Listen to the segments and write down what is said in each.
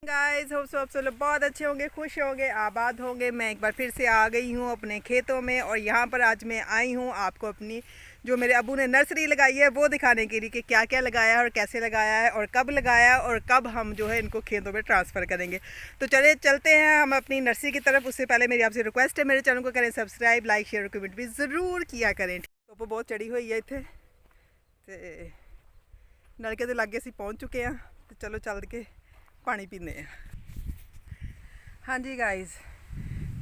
Guys hope सब लोग बहुत अच्छे होंगे, खुश होंगे, आबाद होंगे। मैं एक बार फिर से आ गई हूँ अपने खेतों में और यहाँ पर आज मैं आई हूँ आपको अपनी जो मेरे अबू ने नर्सरी लगाई है वो दिखाने के लिए कि क्या क्या लगाया है और कैसे लगाया है और कब लगाया है और कब हम जो है इनको खेतों में ट्रांसफ़र करेंगे। तो चले चलते हैं हम अपनी नर्सरी की तरफ। उससे पहले मेरी आपसे रिक्वेस्ट है, मेरे चैनल को करें सब्सक्राइब, लाइक, शेयर और कमेंट भी ज़रूर किया करें। धुप्प बहुत चढ़ी हुई है इत्थे ते नलके के लागे असीं पहुँच चुके हैं, तो चलो चल के पानी पीने हैं। हाँ जी गाइज,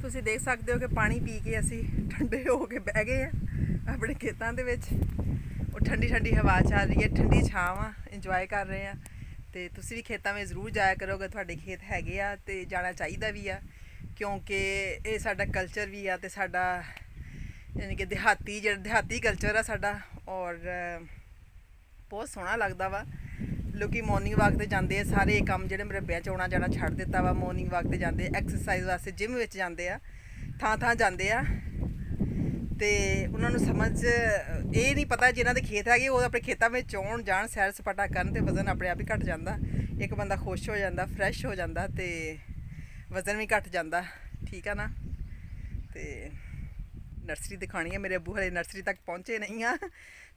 तुसीं देख सकते हो कि पानी पी के असी ठंडे हो के बह गए हैं अपने खेतों के विच और ठंडी ठंडी हवा चल रही है, ठंडी छाँव आ, इंजॉय कर रहे हैं। तो तुसीं भी खेतों में जरूर जाया करो अगर तुहाडे खेत हैगे आ ते जाना चाहिए भी आ, क्योंकि ये साडा कल्चर भी आ ते साडा यानी कि देहाती कल्चर आ साडा और बहुत सोहना लगता वा। लोग मॉर्निंग वाक ते जाते हैं, सारे काम जो मरब्बियां च आना जाना छड्ड दिता वा, मॉर्निंग वाक ते जाते, एक्सरसाइज वास्ते जिम में जाते हैं, थां जाते हैं। तो उन्होंने समझ ये नहीं पता जिन्हों के खेत है वो अपने खेतों में आउण जान, सैर सपाटा करन ते वजन अपने आप ही घट जाता। एक बंदा खुश हो जाता, फ्रैश हो जाता, तो वजन भी घट जाता। ठीक है ना। तो नर्सरी दिखानी है, मेरे अबू हले नर्सरी तक पहुँचे नहीं आ,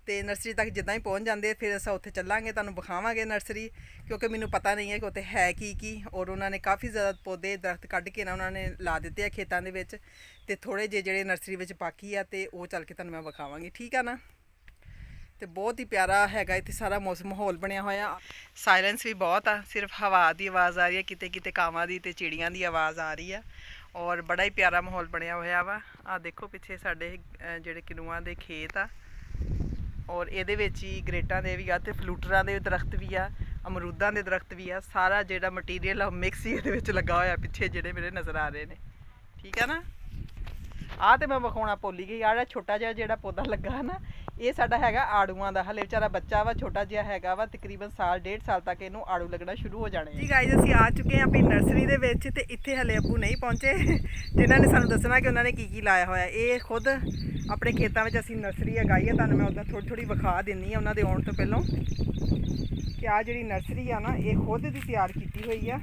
तो नर्सरी तक जिदा ही पहुँच जाते फिर अस उत्थे चलांगे, तुहानूं विखावांगे नर्सरी, क्योंकि मैनूं पता नहीं है कि उत्थे है की और उन्होंने काफ़ी ज़्यादा पौधे दरख्त कढ़ के ना उन्होंने ला दिते हैं खेतों के विच, ते थोड़े जे जिहड़े नर्सरी विच बाकी आ ते वो चल के तुहानूं मैं विखावांगी। ठीक है ना। तो बहुत ही प्यारा हैगा इत्थे सारा मौसम माहौल बनया होया, साइलेंस भी बहुत आ, सिर्फ हवा की आवाज़ आ रही है, किते किते कावां दी ते चिड़ियां दी आवाज़ आ रही है और बड़ा ही प्यारा माहौल बनया होया वा। आ देखो पिछे साडे जिहड़े किनुआं दे खेत आ और ये ही ग्रेटां दे भी आ ते फ्लूटरां दे दरख्त भी आ, अमरूदां दे दरख्त भी आ, सारा जिहड़ा मटीरियल मिक्स ही ये लगा होया पिछे जिहड़े मेरे नज़र आ रहे हैं। ठीक है ना। आ तो मैं विखाउणा भुल ही गई, आ छोटा जिहा जिहड़ा पौधा लगा है ना, ये साडा हैगा आड़ूआं दा, हले बेचारा बच्चा वा, छोटा जिहा हैगा वा, तकरीबन साल डेढ़ साल तक इनू आड़ू लगना शुरू हो जाने। जी गाइस, असीं आ चुके हैं अपनी नर्सरी दे विच ते इत्थे हले अबू नहीं पहुंचे जिन्हां ने सानूं दसना कि उन्होंने की लाया होया। ये खुद अपने खेतों में असीं नर्सरी लगाई है, तुहानूं मैं उदा थोड़ी थोड़ी विखा दिंदी हां उन्हां दे आउण तों पहलों कि आ जिहड़ी नर्सरी आ ना ये खुद दी तैयार की हुई है।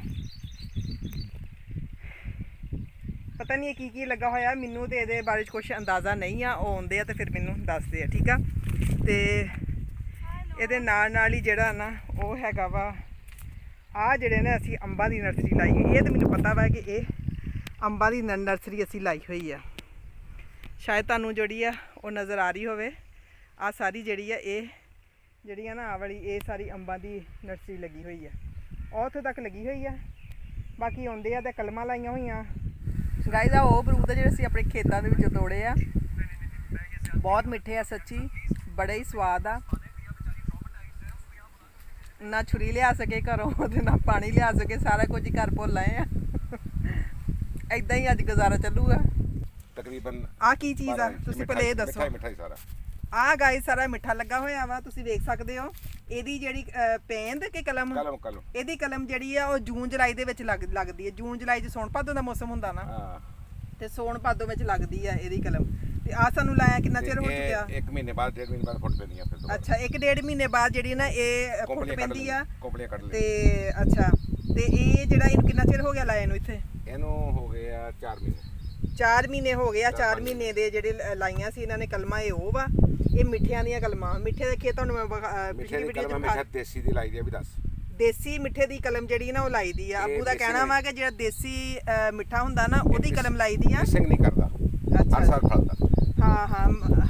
पता नहीं की लगा होया, मैनू तो ये बारे कुछ अंदाज़ा नहीं आ, वो आउंदे आ तो फिर मैनू दसदे आ। ठीक है। तो ये नाल ही जिहड़ा ना वो हैगा वा आ जिहड़े ने असीं अंबां दी नर्सरी लाई है, ये तो मैनू पता वा कि ये अंबां दी नर्सरी असीं लाई हुई है, शायद तुहानूं जिहड़ी आ वो नज़र आ रही होवे। आ सारी जिहड़ी है ये जिहड़ी है ना आ वाली ये सारी अंबां दी नर्सरी लगी हुई है, उत्थे तक लगी हुई है, बाकी आउंदे आ ते कलमां लाइयां होईयां। गाइस आ वो अमरूद जिहड़े असीं अपने खेतों के विचों तोड़े आ, बहुत मिठे आ, सच्ची बड़े ही स्वाद आ। ना छुरी लिया सके घरों ते ना पानी लिया सके, सारा कुछ ही घर भुल आए आ। इदां ही अज गुजारा चलूगा तकरीबन। आ की चीज़ आ तुसीं पहले ये दसो। आ गाइस सारा मिठा लगा होया वा, तुसीं देख सकदे हो। ਇਹਦੀ ਜਿਹੜੀ पेंद के कलम ਇਹਦੀ कलम ਜਿਹੜੀ ਆ ਉਹ ਜੂਨ ਜੁਲਾਈ ਦੇ ਵਿੱਚ ਲੱਗਦੀ ਹੈ। ਜੂਨ ਜੁਲਾਈ 'ਚ ਸੌਣ ਭਾਦੋਂ ਦਾ ਮੌਸਮ ਹੁੰਦਾ ਨਾ, ਤੇ ਸੌਣ ਭਾਦੋਂ ਵਿੱਚ ਲੱਗਦੀ ਆ ਇਹਦੀ ਕਲਮ। ਤੇ ਆ ਸਾਨੂੰ ਲਾਇਆ ਕਿੰਨਾ ਚਿਰ ਹੋ ਚੁੱਕਿਆ? 1 ਮਹੀਨੇ ਬਾਅਦ, 1.5 ਮਹੀਨੇ ਬਾਅਦ ਫੁੱਟ ਪੈਂਦੀ ਆ ਫਿਰ। ਅੱਛਾ, 1.5 ਮਹੀਨੇ ਬਾਅਦ ਜਿਹੜੀ ਨਾ ਇਹ ਫੁੱਟ ਪੈਂਦੀ ਆ, ਕੋਪਲੀਆਂ ਕੱਢ ਲਈ ਤੇ ਅੱਛਾ। ਤੇ ਇਹ ਜਿਹੜਾ ਇਹਨੂੰ ਕਿੰਨਾ ਚਿਰ ਹੋ ਗਿਆ ਲਾਇਆ ਨੂੰ ਇੱਥੇ? ਇਹਨੂੰ ਹੋ ਗਏ ਆ 4 ਮਹੀਨੇ। 4 ਮਹੀਨੇ ਹੋ ਗਏ ਆ। 4 ਮਹੀਨੇ ਦੇ ਜਿਹੜੇ ਲਾਈਆਂ ਸੀ ਇਹਨਾਂ ਨੇ ਕਲਮਾਂ, ਇਹ ਉਹ ਵਾ, ਇਹ ਮਿੱਠਿਆਂ ਦੀਆਂ ਕਲਮਾਂ। ਮਿੱਠੇ ਦੇ ਖੇਤ ਤੁਹਾਨੂੰ ਮੈਂ ਪਿਛਲੀ ਵੀਡੀਓ 'ਚ ਦਿਖਾ, ਦੇਸੀ ਦੀ ਲਾਈ ਦੀ ਆ ਵੀ ਦੱਸ। ਦੇਸੀ ਮਿੱਠੇ ਦੀ ਕਲਮ ਜਿਹੜੀ ਨਾ ਉਹ ਲਾਈ ਦੀ ਆ। ਅੱਬੂ ਦਾ ਕਹਿਣਾ ਵਾ ਕਿ ਜਿਹੜਾ ਦੇਸੀ ਮਿੱਠਾ ਹੁੰਦਾ ਨਾ ਉਹਦੀ ਕਲਮ ਲਾਈ ਦੀ ਆ। ਮਿਸਿੰਗ ਨਹੀਂ ਕਰਦਾ, ਹਰ ਸਾਲ ਫਲਦਾ।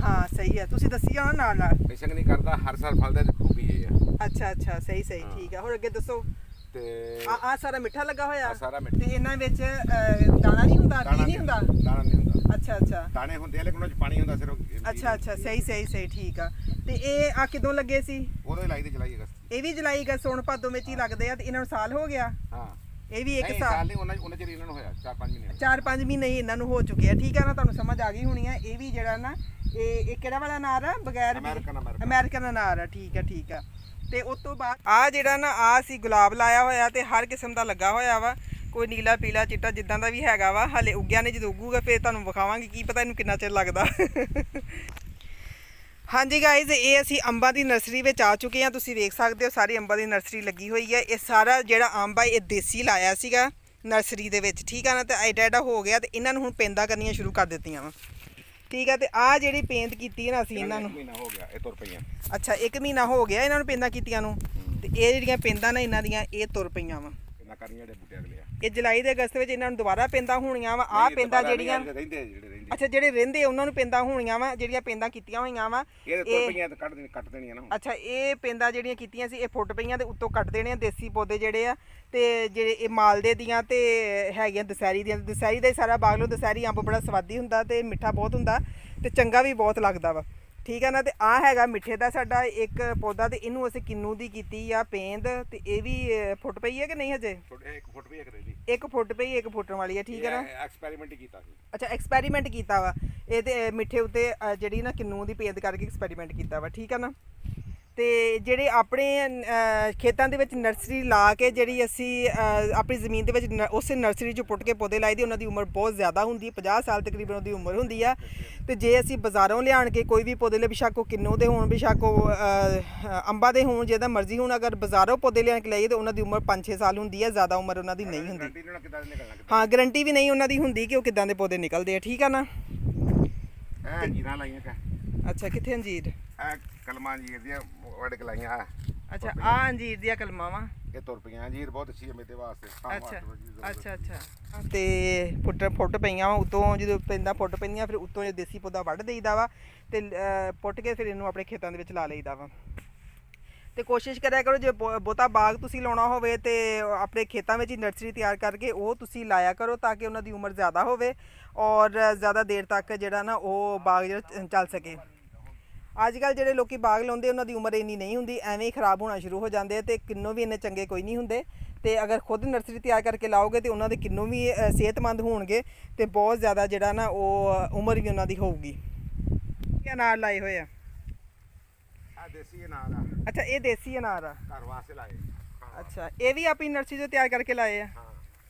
ਹਾਂ ਸਹੀ ਹੈ, ਤੁਸੀਂ ਦੱਸੀ ਜਾਓ ਨਾਲ। ਮਿਸਿੰਗ ਨਹੀਂ ਕਰਦਾ, ਹਰ ਸਾਲ ਫਲਦਾ ਤੇ ਖੂਬੀ ਇਹ ਆ। ਅੱਛਾ ਸਹੀ ਠੀਕ ਆ। ਹੋਰ ਅੱਗੇ ਦੱਸੋ। ਤੇ ਆ ਸਾਰਾ ਮਿੱਠਾ ਲੱਗਾ ਹੋਇਆ, ਸਾਰਾ ਮਿੱਠਾ। ਤੇ ਇਹਨਾਂ ਵਿੱਚ ਦਾਣਾ ਨਹੀਂ ਹੁੰਦਾ, ਬੀ ਨਹੀਂ ਹੁੰਦਾ? ਦਾਣਾ ਨਹੀਂ ਹੁੰਦਾ। ਅੱਛਾ ਦਾਣੇ ਹੁੰਦੇ ਆ ਲੇਕਿਨ ਉਹ 'ਚ ਪਾਣੀ ਹੁੰਦਾ ਸਿਰਫ। ਅੱਛਾ ਸਹੀ ਠੀਕ ਆ। ਤੇ ਇਹ ਆ ਕਿਦੋਂ ਲੱਗੇ ਸੀ? ਉਦੋਂ ਹੀ ਲਾਈ ਤੇ ਜੁਲਾਈ ਅਗਸਤ। ਇਹ ਵੀ ਜੁਲਾਈ ਅਗਸਤ ਸੌਣ ਭਾਦੋਂ ਵਿੱਚ ਹੀ ਲੱਗਦੇ ਆ। ਤੇ ਇਹਨਾਂ ਨੂੰ ਸਾਲ ਹੋ ਗਿਆ? ਹਾਂ, ਇਹ ਵੀ 1 ਸਾਲ ਨਹੀਂ, ਉਹਨਾਂ ਚਿਰ ਇਹਨਾਂ ਨੂੰ ਹੋਇਆ 4-5 ਮਹੀਨੇ। 4-5 ਮਹੀਨੇ ਹੀ ਇਹਨਾਂ ਨੂੰ ਹੋ ਚੁੱਕੇ ਆ। ਠੀਕ ਆ ਨਾ, ਤੁਹਾਨੂੰ ਸਮਝ ਆ ਗਈ ਹੋਣੀ ਆ। ਇਹ ਵੀ ਜਿਹੜਾ ਨਾ ਇਹ ਕਿਹੜਾ ਵਾਲਾ ਅਨਾਰ ਆ? ਬਗੈਰ ਅਮਰੀਕਨ ਅਨਾਰ ਆ। ਠੀਕ ਆ। ਤੇ ਉਸ ਤੋਂ ਬਾਅਦ ਆ ਜਿਹੜਾ ਨਾ ਆ ਸੀ ਗੁਲਾਬ ਲਾਇਆ ਹੋਇਆ, ਤੇ ਹਰ ਕਿਸਮ ਦਾ ਲੱਗਾ ਹੋਇਆ ਵਾ, ਕੋਈ ਨੀਲਾ ਪੀਲਾ ਚਿੱਟਾ ਜਿੱਦਾਂ ਦਾ ਵੀ ਹੈਗਾ ਵਾ। ਹਲੇ ਉੱਗਿਆ ਨੇ, ਜਦੋਂ ਉੱਗੂਗਾ ਫਿਰ ਤੁਹਾਨੂੰ ਵਿਖਾਵਾਂਗੇ, ਕੀ ਪਤਾ ਇਹਨੂੰ ਕਿੰਨਾ ਚਿਰ ਲੱਗਦਾ। हाँ जी गाइज, ये असी अंबा की नर्सरी में आ चुके हैं। तुसीं वेख सकते हो सारी अंबा की नर्सरी लगी हुई है। ये सारा जिहड़ा अंब है ये देसी लाया सीगा नर्सरी दे विच, ठीक है ना। तो एडा एडा हो गया तो इन्हां नूं हुण पेंदा करनियां शुरू कर दित्तियां वा, ठीक है। तो आ जिहड़ी पेंद कीती है ना असीं इन्हां नूं, हो गया ये तुर पईयां। अच्छा 1 महीना हो गया इन्हां नूं पेंदा कीतियां नूं। ते ये जिहड़ियां पेंदां ना इन्हां दियां ये तुर पईयां वा। ये जुलाई ते अगस्त विच इन्हां नूं दुबारा पेंदा होणियां वा। आ पेंदा जिहड़ियां अच्छा ਜਿਹੜੇ ਰਹਿੰਦੇ ਉਹਨਾਂ ਨੂੰ ਪੈਂਦਾ ਹੋਣੀਆਂ ਵਾ, ਜਿਹੜੀਆਂ ਪੈਂਦਾ ਕੀਤੀਆਂ ਹੋਈਆਂ ਵਾ ਇਹ ਤੁਰ ਪਈਆਂ ਤੇ ਕੱਟ ਦੇਣੀਆਂ ਨਾ। ਅੱਛਾ ਇਹ ਪੈਂਦਾ ਜਿਹੜੀਆਂ ਕੀਤੀਆਂ ਸੀ ਇਹ ਫੁੱਟ ਪਈਆਂ ਤੇ ਉੱਤੋਂ ਕੱਟ ਦੇਣੇ ਆ ਦੇਸੀ ਪੌਦੇ ਜਿਹੜੇ ਆ। ਤੇ ਜਿਹੜੇ ਇਹ ਮਾਲਦੇ ਦੀਆਂ ਤੇ ਹੈਗੀਆਂ ਦਸਹਿਰੀ ਦੀਆਂ। ਦਸਹਿਰੀ ਦਾ ਹੀ ਸਾਰਾ ਬਾਗ ਲਓ। ਦਸਹਿਰੀ ਅੰਬ ਬੜਾ ਸਵਾਦੀ ਹੁੰਦਾ ਤੇ ਮਿੱਠਾ ਬਹੁਤ ਹੁੰਦਾ ਤੇ ਚੰਗਾ ਵੀ ਬਹੁਤ ਲੱਗਦਾ ਵਾ, ਠੀਕ ਹੈ ਨਾ। ਤੇ ਆ ਹੈਗਾ ਮਿੱਠੇ ਦਾ ਸਾਡਾ ਇੱਕ ਪੌਦਾ ਤੇ ਇਹਨੂੰ ਅਸੀਂ ਕਿੰਨੂ ਦੀ ਕੀਤੀ ਆ ਪੇਂਦ। ਤੇ ਇਹ ਵੀ ਫੁੱਟ ਪਈ ਹੈ ਕਿ ਨਹੀਂ ਹਜੇ? 1 ਫੁੱਟ ਵੀ ਇੱਕ 1 ਫੁੱਟ ਪਈ 1 ਫੁੱਟਣ ਵਾਲੀ ਹੈ, ਠੀਕ ਹੈ ਨਾ। ਐਕਸਪੈਰੀਮੈਂਟ ਕੀਤਾ ਸੀ। ਅੱਛਾ ਐਕਸਪੈਰੀਮੈਂਟ ਕੀਤਾ ਵਾ ਇਹ ਤੇ ਮਿੱਠੇ ਉੱਤੇ ਜਿਹੜੀ ਨਾ ਕਿੰਨੂ ਦੀ ਪੇਂਦ ਕਰਕੇ ਐਕਸਪੈਰੀਮੈਂਟ ਕੀਤਾ ਵਾ, ਠੀਕ ਹੈ ਨਾ। ਤੇ ਜਿਹੜੇ ਆਪਣੇ ਖੇਤਾਂ ਦੇ ਵਿੱਚ ਨਰਸਰੀ ਲਾ ਕੇ ਜਿਹੜੀ ਅਸੀਂ ਆਪਣੀ ਜ਼ਮੀਨ ਦੇ ਵਿੱਚ ਉਸੇ ਨਰਸਰੀ 'ਚੋਂ ਪੁੱਟ ਕੇ ਪੌਦੇ ਲਾਏ ਦੀ ਉਹਨਾਂ ਦੀ ਉਮਰ ਬਹੁਤ ਜ਼ਿਆਦਾ ਹੁੰਦੀ, 50 ਸਾਲ ਤਕਰੀਬਨ ਉਹਦੀ ਉਮਰ ਹੁੰਦੀ ਆ। ਤੇ ਜੇ ਅਸੀਂ ਬਾਜ਼ਾਰੋਂ ਲਿਆਣ ਕੇ ਕੋਈ ਵੀ ਪੌਦੇ ਲੈ ਬੇਸ਼ੱਕ ਉਹ ਕਿੰਨੂ ਦੇ ਹੋਣ ਬੇਸ਼ੱਕ ਉਹ ਅੰਬਾਂ ਦੇ ਹੋਣ ਜਿਹਦਾ ਮਰਜ਼ੀ ਹੋਣ, ਅਗਰ ਬਾਜ਼ਾਰੋਂ ਪੌਦੇ ਲਿਆਣ ਕੇ ਲਾਈਏ ਤਾਂ ਉਹਨਾਂ ਦੀ ਉਮਰ 5-6 ਸਾਲ ਹੁੰਦੀ ਹੈ, ਜ਼ਿਆਦਾ ਉਮਰ ਉਹਨਾਂ ਦੀ ਨਹੀਂ ਹੁੰਦੀ। ਹਾਂ ਗਰੰਟੀ ਵੀ ਨਹੀਂ ਉਹਨਾਂ ਦੀ ਹੁੰਦੀ ਕਿ ਉਹ ਕਿੱਦਾਂ ਦੇ ਪੌਦੇ ਨਿਕਲਦੇ ਆ, ਠੀਕ ਆ ਨਾ। ਅੰਜੀਰਾਂ ਲਾਈਆਂ ਕਾ। ਅੱਛਾ ਕਿੱਥੇ ਅੰਜੀਰ? ਇਹ ਕਲਮਾਂ ਅੰਜੀਰ ਦੀਆਂ ਵੱਡ ਕੇ ਲਾਈਆਂ ਆ। ਅੱਛਾ ਆ ਅੰਜੀਰ ਦੀਆਂ ਕਲਮਾਂ ਵਾ। ਇਹ ਤੁਰ ਪਈਆਂ। ਅੰਜੀਰ ਬਹੁਤ ਅੱਛੀ ਹੈ ਮੇਰੇ ਵਾਸਤੇ। ਅੱਛਾ ਤੇ ਫੁੱਟ ਪਈਆਂ ਵਾ ਉੱਤੋਂ। ਜਦੋਂ ਪੈਂਦਾ ਫੁੱਟ ਪੈਂਦੀਆਂ ਫਿਰ ਉੱਤੋਂ ਜੇ ਦੇਸੀ ਪੌਦਾ ਵੱਢ ਦੇਈਦਾ ਵਾ ਤੇ ਪੁੱਟ ਕੇ ਫਿਰ ਇਹਨੂੰ ਆਪਣੇ ਖੇਤਾਂ ਦੇ ਵਿੱਚ ਲਾ ਲਈਦਾ ਵਾ। ਤੇ ਕੋਸ਼ਿਸ਼ ਕਰਿਆ ਕਰੋ ਜੇ ਬਹੁਤਾ ਬਾਗ ਤੁਸੀਂ ਲਾਉਣਾ ਹੋਵੇ ਤੇ ਆਪਣੇ ਖੇਤਾਂ ਵਿੱਚ ਹੀ ਨਰਸਰੀ ਤਿਆਰ ਕਰਕੇ ਉਹ ਤੁਸੀਂ ਲਾਇਆ ਕਰੋ ਤਾਂ ਕਿ ਉਹਨਾਂ ਦੀ ਉਮਰ ਜ਼ਿਆਦਾ ਹੋਵੇ ਔਰ ਜ਼ਿਆਦਾ ਦੇਰ ਤੱਕ ਜਿਹੜਾ ਨਾ ਉਹ ਬਾਗ ਜਿਹੜਾ ਚੱਲ ਸਕੇ। ਅੱਜ ਕੱਲ੍ਹ ਜਿਹੜੇ ਲੋਕੀ ਬਾਗ ਲਾਉਂਦੇ ਉਹਨਾਂ ਦੀ ਉਮਰ ਇੰਨੀ ਨਹੀਂ ਹੁੰਦੀ, ਐਵੇਂ ਹੀ ਖਰਾਬ ਹੋਣਾ ਸ਼ੁਰੂ ਹੋ ਜਾਂਦੇ ਤੇ ਕਿੰਨੂ ਵੀ ਇੰਨੇ ਚੰਗੇ ਕੋਈ ਨਹੀਂ ਹੁੰਦੇ। ਤੇ ਅਗਰ ਖੁਦ ਨਰਸਰੀ ਤਿਆਰ ਕਰਕੇ ਲਾਓਗੇ ਤੇ ਉਹਨਾਂ ਦੇ ਕਿੰਨੂ ਵੀ ਸਿਹਤਮੰਦ ਹੋਣਗੇ ਤੇ ਬਹੁਤ ਜ਼ਿਆਦਾ ਜਿਹੜਾ ਨਾ ਉਹ ਉਮਰ ਵੀ ਉਹਨਾਂ ਦੀ ਹੋਊਗੀ। ਕੀ ਅਨਾਰ ਲਾਏ ਹੋਏ ਆ? ਦੇਸੀ ਅਨਾਰ ਆ। ਅੱਛਾ ਇਹ ਦੇਸੀ ਅਨਾਰ ਆ, ਘਰ ਵਾਸਤੇ ਲਾਏ। ਅੱਛਾ ਇਹ ਵੀ ਆਪਣੀ ਨਰਸਰੀ ਤੋਂ ਤਿਆਰ ਕਰਕੇ ਲਾਏ ਆ।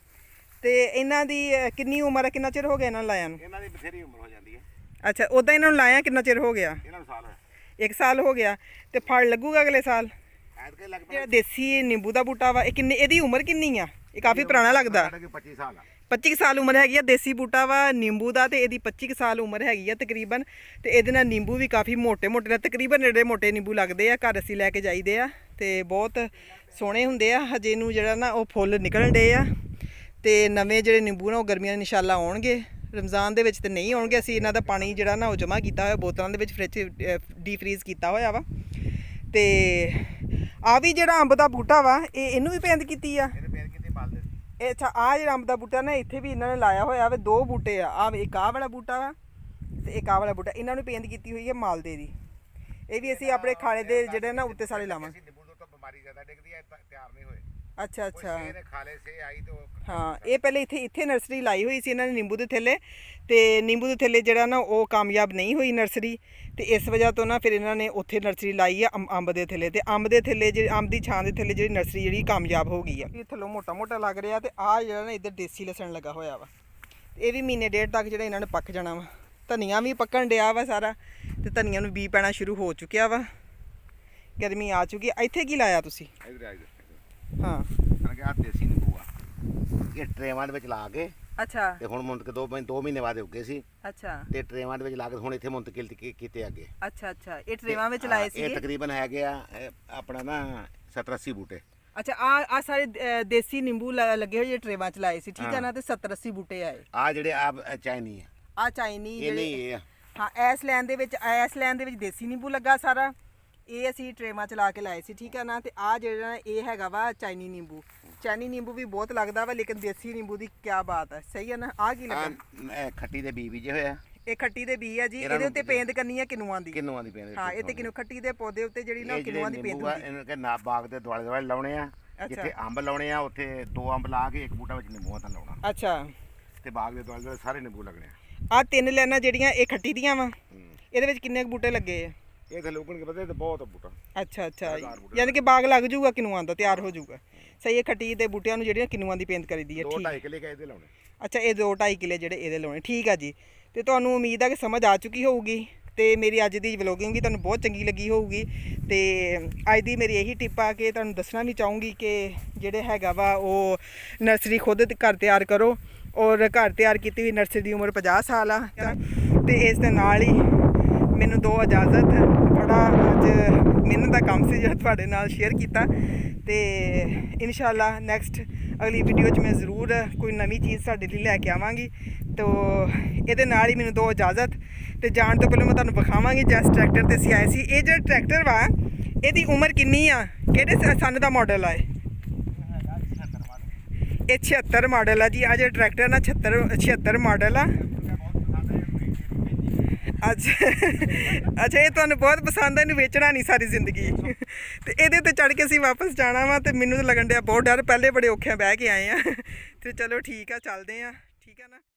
ਤੇ ਇਹਨਾਂ ਦੀ ਕਿੰਨੀ ਉਮਰ ਹੈ? ਕਿੰਨਾ ਚਿਰ ਹੋ ਗਿਆ ਇਹਨਾਂ ਨੂੰ ਲਾਇਆ ਨੂੰ? ਇਹਨਾਂ ਦੀ ਬਥੇਰੀ ਉਮਰ ਹੋ ਜਾਂਦੀ ਹੈ। ਅੱਛਾ ਉਦਾਂ ਇਹਨਾਂ ਨੂੰ ਲਾਇਆ ਕਿੰਨਾ ਚਿਰ ਹੋ ਗਿਆ? ਇਹਨਾਂ ਨੂੰ ਸਾਲ ਹੈ। 1 ਸਾਲ ਹੋ ਗਿਆ। ਤੇ ਫਲ ਲੱਗੂਗਾ ਅਗਲੇ ਸਾਲ? ਐਤਕੇ ਲੱਗ ਪਿਆ। ਜਿਹੜਾ ਦੇਸੀ ਨਿੰਬੂ ਦਾ ਬੂਟਾ ਵਾ ਇਹ ਕਿੰਨੇ, ਇਹਦੀ ਉਮਰ ਕਿੰਨੀ ਆ? ਇਹ ਕਾਫੀ ਪੁਰਾਣਾ ਲੱਗਦਾ। 25 ਸਾਲ ਆ। 25 ਸਾਲ ਉਮਰ ਹੈਗੀ ਆ। ਦੇਸੀ ਬੂਟਾ ਵਾ ਨਿੰਬੂ ਦਾ ਤੇ ਇਹਦੀ 25 ਸਾਲ ਉਮਰ ਹੈਗੀ ਆ ਤਕਰੀਬਨ। ਤੇ ਇਹਦੇ ਨਾਲ ਨਿੰਬੂ ਵੀ ਕਾਫੀ ਮੋਟੇ ਮੋਟੇ ਤਕਰੀਬਨ ਏਡੇ ਮੋਟੇ ਨਿੰਬੂ ਲੱਗਦੇ ਆ। ਘਰ ਅਸੀਂ ਲੈ ਕੇ ਜਾਈਦੇ ਆ ਤੇ ਬਹੁਤ ਸੋਹਣੇ ਹੁੰਦੇ ਆ। ਹਜੇ ਨੂੰ ਜਿਹੜਾ ਨਾ ਉਹ ਫੁੱਲ ਨਿਕਲਣ ਡੇ ਆ ਤੇ ਨਵੇਂ ਜਿਹੜੇ ਨਿੰਬੂ ਨਾ ਉਹ ਗਰਮੀਆਂ ਦੇ ਇਨਸ਼ਾਅੱਲਾ ਆਉਣਗੇ। ਰਮਜ਼ਾਨ ਦੇ ਵਿੱਚ ਤੇ ਨਹੀਂ ਆਉਣਗੇ। ਅਸੀਂ ਇਹਨਾਂ ਦਾ ਪਾਣੀ ਜਿਹੜਾ ਨਾ ਉਹ ਜਮ੍ਹਾਂ ਕੀਤਾ ਹੋਇਆ ਬੋਤਲਾਂ ਦੇ ਵਿੱਚ, ਫ੍ਰਿਜ ਡੀਪ ਫਰੀਜ਼ ਕੀਤਾ ਹੋਇਆ ਵਾ। ਤੇ ਆ ਵੀ ਜਿਹੜਾ ਅੰਬ ਦਾ ਬੂਟਾ ਵਾ ਇਹਨੂੰ ਵੀ ਪੈਂਦ ਕੀਤੀ ਆ। ਇਹ ਅੱਛਾ ਆ ਜਿਹੜਾ ਅੰਬ ਦਾ ਬੂਟਾ ਨਾ ਇੱਥੇ ਵੀ ਇਹਨਾਂ ਨੇ ਲਾਇਆ ਹੋਇਆ ਵਾ। 2 ਬੂਟੇ ਆ, ਇੱਕ ਆਹ ਵਾਲਾ ਬੂਟਾ ਵਾ ਤੇ ਇੱਕ ਆਹ ਵਾਲਾ ਬੂਟਾ। ਇਹਨਾਂ ਨੂੰ ਪੇਂਦ ਕੀਤੀ ਹੋਈ ਹੈ ਮਾਲਦੇ ਦੀ। ਇਹ ਵੀ ਅਸੀਂ ਆਪਣੇ ਖਾਣੇ ਦੇ ਜਿਹੜੇ ਨਾ ਉੱਤੇ ਸਾਰੇ ਲਾਵਾਂਗੇ। ਬਿਮਾਰੀ ਜ਼ਿਆਦਾ ਡਿੱਗਦੀ ਹੈ ਤਿਆਰ ਨਹੀਂ ਹੋਏ। ਅੱਛਾ ਅੱਛਾ ਖਾਲੇ ਸੇ ਆਈ ਤੇ ਹਾਂ ਇਹ ਪਹਿਲੇ ਇੱਥੇ ਨਰਸਰੀ ਲਾਈ ਹੋਈ ਸੀ ਇਹਨਾਂ ਨੇ ਨਿੰਬੂ ਦੇ ਥੱਲੇ। ਤੇ ਨਿੰਬੂ ਦੇ ਥੱਲੇ ਜਿਹੜਾ ਨਾ ਉਹ ਕਾਮਯਾਬ ਨਹੀਂ ਹੋਈ ਨਰਸਰੀ ਤੇ ਇਸ ਵਜ੍ਹਾ ਤੋਂ ਨਾ ਫਿਰ ਇਹਨਾਂ ਨੇ ਉੱਥੇ ਨਰਸਰੀ ਲਾਈ ਆ ਅੰਬ ਦੇ ਥੱਲੇ। ਤੇ ਅੰਬ ਦੇ ਥੱਲੇ ਜਿਹੜੀ ਅੰਬ ਦੀ ਛਾਂ ਦੇ ਥੱਲੇ ਜਿਹੜੀ ਨਰਸਰੀ ਜਿਹੜੀ ਕਾਮਯਾਬ ਹੋ ਗਈ ਆ। ਇਹ ਥੱਲੋਂ ਮੋਟਾ ਮੋਟਾ ਲੱਗ ਰਿਹਾ ਤੇ ਆਹ ਜਿਹੜਾ ਨਾ ਇੱਧਰ ਦੇਸੀ ਲਸਣ ਲੱਗਾ ਹੋਇਆ ਵਾ। ਇਹ ਵੀ ਮਹੀਨੇ ਡੇਢ ਤੱਕ ਜਿਹੜਾ ਇਹਨਾਂ ਨੇ ਪੱਕ ਜਾਣਾ ਵਾ। ਧਨੀਆ ਵੀ ਪੱਕਣ ਡਿਆ ਵਾ ਸਾਰਾ ਤੇ ਧਨੀਆ ਨੂੰ ਬੀ ਪੈਣਾ ਸ਼ੁਰੂ ਹੋ ਚੁੱਕਿਆ ਵਾ। ਗਰਮੀ ਆ ਚੁੱਕੀ। ਇੱਥੇ ਕੀ ਲਾਇਆ ਤੁਸੀਂ? ਹਾਂ ਦੇਸੀ ਨਿੰਬੂ ਆ। ਇਹ ਟਰੇਵਾਂ ਦੇ ਵਿੱਚ ਲਾ ਕੇ ਅੱਛਾ ਤੇ ਹੁਣ ਮੁੰਤਕ 2 ਮਹੀਨੇ ਬਾਅਦ ਉੱਗੇ ਸੀ। ਅੱਛਾ ਤੇ ਟਰੇਵਾਂ ਦੇ ਵਿੱਚ ਲਾ ਕੇ ਹੁਣ ਇੱਥੇ ਮੁੰਤਕਿਲ ਕੀਤੇ ਅੱਗੇ। ਅੱਛਾ ਇਹ ਟਰੇਵਾਂ ਵਿੱਚ ਲਾਏ ਸੀ? ਇਹ ਤਕਰੀਬਨ ਹੈਗੇ ਆ ਆਪਣਾ ਨਾ 70-80 ਬੂਟੇ। ਅੱਛਾ ਆ ਸਾਰੇ ਦੇਸੀ ਨਿੰਬੂ ਲੱਗੇ ਹੋਏ ਜਿਹੜੇ ਟਰੇਵਾਂ ਚ ਲਾਏ ਸੀ, ਠੀਕ ਹੈ ਨਾ। ਤੇ 70-80 ਬੂਟੇ ਆਏ। ਆ ਜਿਹੜੇ ਆ ਚਾਈਨੀ ਆ ਚਾਈਨੀ ਇਹ ਨਹੀਂ ਇਹ ਆ। ਹਾਂ ਇਸ ਲੈਣ ਦੇ ਵਿੱਚ ਦੇਸੀ ਨਿੰਬੂ ਲੱਗਾ ਸਾਰਾ। ਇਹ ਅਸੀਂ ਟਰੇਵਾਂ ਚ ਲਾ ਕੇ ਲਾਏ ਸੀ, ਠੀਕ ਹੈ ਨਾ। ਤੇ ਆ ਜਿਹੜਾ ਇਹ ਹੈਗਾ ਵਾ ਚਾਈਨੀ ਨਿੰਬੂ। ਚਾਈਨੀ ਨਿੰਬੂ ਵੀ ਬਹੁਤ ਲੱਗਦਾ ਵਾ ਲੇਕਿਨ ਦੇਸੀ ਨਿੰਬੂ ਦੀ ਕੀ ਬਾਤ ਹੈ, ਸਹੀ ਹੈ ਨਾ। ਆ ਕੀ ਲੱਗਾ? ਖੱਟੀ ਦੇ ਬੀਜ ਜੇ ਹੋਇਆ। ਇਹ ਖੱਟੀ ਦੇ ਬੀ ਆ ਜੀ। ਇਹਦੇ ਉੱਤੇ ਪੇਂਦ ਕਰਨੀ ਹੈ ਕਿੰਨੂਆਂ ਦੀ। ਪੇਂਦ ਹਾਂ ਇਹ ਤੇ ਕਿੰਨੂ ਖੱਟੀ ਦੇ ਪੌਦੇ ਉੱਤੇ ਜਿਹੜੀ ਨਾ ਕਿੰਨੂਆਂ ਦੀ ਪੇਂਦ ਹੁੰਦੀ। ਇਹਨਾਂ ਕੇ ਨਾ ਬਾਗ ਦੇ ਦੁਆਲੇ ਦੁਆਲੇ ਲਾਉਣੇ ਆ। ਜਿੱਥੇ ਅੰਬ ਲਾਉਣੇ ਆ ਉੱਥੇ 2 ਅੰਬ ਲਾ ਕੇ 1 ਬੂਟਾ ਵਿੱਚ ਨਿੰਬੂਆਂ ਤਾਂ ਲਾਉਣਾ। ਅੱਛਾ ਤੇ ਬਾਗ ਦੇ ਦੁਆਲੇ ਦੁਆਲੇ ਸਾਰੇ ਨਿੰਬੂ ਲੱਗਣੇ ਆ। 3 ਲੈਣਾ ਜਿਹੜੀਆਂ ਇਹ ਖੱਟੀ ਦੀਆਂ ਵਾ। ਇਹਦੇ ਵਿੱਚ ਕਿੰਨੇ ਕੁ ਬੂਟੇ ਲੱਗੇ ਆ? ਇਹ ਤਾਂ ਲੋਕਣ ਕੇ ਪਤਾ ਤੇ ਬਹੁਤ ਬੂਟਾ। ਅੱਛਾ ਯਾਨੀ ਕਿ ਬਾਗ ਲੱਗ ਜਾਊਗਾ ਕਿੰਨੂਆਂ ਦਾ, ਤਿਆਰ ਹੋ ਜਾਊਗਾ। ਸਹੀ ਹੈ। ਖੱਟੀ ਦੇ ਬੂਟਿਆਂ ਨੂੰ ਜਿਹੜੀਆਂ ਕਿੰਨੂਆਂ ਦੀ ਪੇਂਦ ਕਰੀਦੀ ਹੈ। 2-2.5 ਕਿੱਲੇ ਇਹਦੇ ਲਾਉਣੇ। ਅੱਛਾ ਇਹ 2-2.5 ਕਿੱਲੇ ਜਿਹੜੇ ਇਹਦੇ ਲਾਉਣੇ, ਠੀਕ ਆ ਜੀ। ਤੇ ਤੁਹਾਨੂੰ ਉਮੀਦ ਆ ਕਿ ਸਮਝ ਆ ਚੁੱਕੀ ਹੋਊਗੀ ਤੇ ਮੇਰੀ ਅੱਜ ਦੀ ਵਲੋਗਿੰਗ ਵੀ ਤੁਹਾਨੂੰ ਬਹੁਤ ਚੰਗੀ ਲੱਗੀ ਹੋਊਗੀ। ਤੇ ਅੱਜ ਦੀ ਮੇਰੀ ਇਹੀ ਟਿਪ ਆ ਕਿ ਤੁਹਾਨੂੰ ਦੱਸਣਾ ਵੀ ਚਾਹੂੰਗੀ ਕਿ ਜਿਹੜੇ ਹੈਗਾ ਵਾ ਉਹ ਨਰਸਰੀ ਖੁਦ ਘਰ ਤਿਆਰ ਕਰੋ। ਔਰ ਘਰ ਤਿਆਰ ਕੀਤੀ ਹੋਈ ਨਰਸਰੀ ਦੀ ਉਮਰ 50 ਸਾਲ ਆ। ਤੇ ਇਸ ਦੇ ਨਾਲ ਹੀ ਮੈਨੂੰ ਦਿਓ ਇਜਾਜ਼ਤ। ਬੜਾ ਅੱਜ ਮਿਹਨਤ ਦਾ ਕੰਮ ਸੀ ਜਿਹੜਾ ਤੁਹਾਡੇ ਨਾਲ ਸ਼ੇਅਰ ਕੀਤਾ। ਤੇ ਇਨਸ਼ਾਅੱਲਾ ਨੈਕਸਟ ਅਗਲੀ ਵੀਡੀਓ 'ਚ ਮੈਂ ਜ਼ਰੂਰ ਕੋਈ ਨਵੀਂ ਚੀਜ਼ ਤੁਹਾਡੇ ਲਈ ਲੈ ਕੇ ਆਵਾਂਗੀ। ਤੋ ਇਹਦੇ ਨਾਲ ਹੀ ਮੈਨੂੰ ਦਿਓ ਇਜਾਜ਼ਤ। ਤੇ ਜਾਣ ਤੋਂ ਪਹਿਲਾਂ ਮੈਂ ਤੁਹਾਨੂੰ ਵਿਖਾਵਾਂਗੀ ਜਿਸ ਟਰੈਕਟਰ ਤੇ ਅਸੀਂ ਆਏ ਸੀ। ਇਹ ਜਿਹੜਾ ਟਰੈਕਟਰ ਵਾ ਇਹਦੀ ਉਮਰ ਕਿੰਨੀ ਆ, ਕਿਹੜੇ ਸੰਨ ਦਾ ਮਾਡਲ ਆ? ਇਹ 76 ਮਾਡਲ ਆ ਜੀ। ਆ ਜਿਹੜਾ ਟਰੈਕਟਰ ਨਾ 76 ਮਾਡਲ ਆ। ਅੱਛਾ ਇਹ ਤੁਹਾਨੂੰ ਬਹੁਤ ਪਸੰਦ ਆ, ਇਹਨੂੰ ਵੇਚਣਾ ਨਹੀਂ ਸਾਰੀ ਜ਼ਿੰਦਗੀ। ਤੇ ਇਹਦੇ ਤੇ ਚੜ੍ਹ ਕੇ ਅਸੀਂ ਵਾਪਸ ਜਾਣਾ ਵਾ। ਤੇ ਮੈਨੂੰ ਤਾਂ ਲੱਗਣ ਡਿਆ ਬਹੁਤ ਡਰ, ਪਹਿਲੇ ਬੜੇ ਔਖਿਆਂ ਬਹਿ ਕੇ ਆਏ ਆ। ਤੇ ਚਲੋ ਠੀਕ ਆ, ਚੱਲਦੇ ਆ। ਠੀਕ ਆ ਨਾ।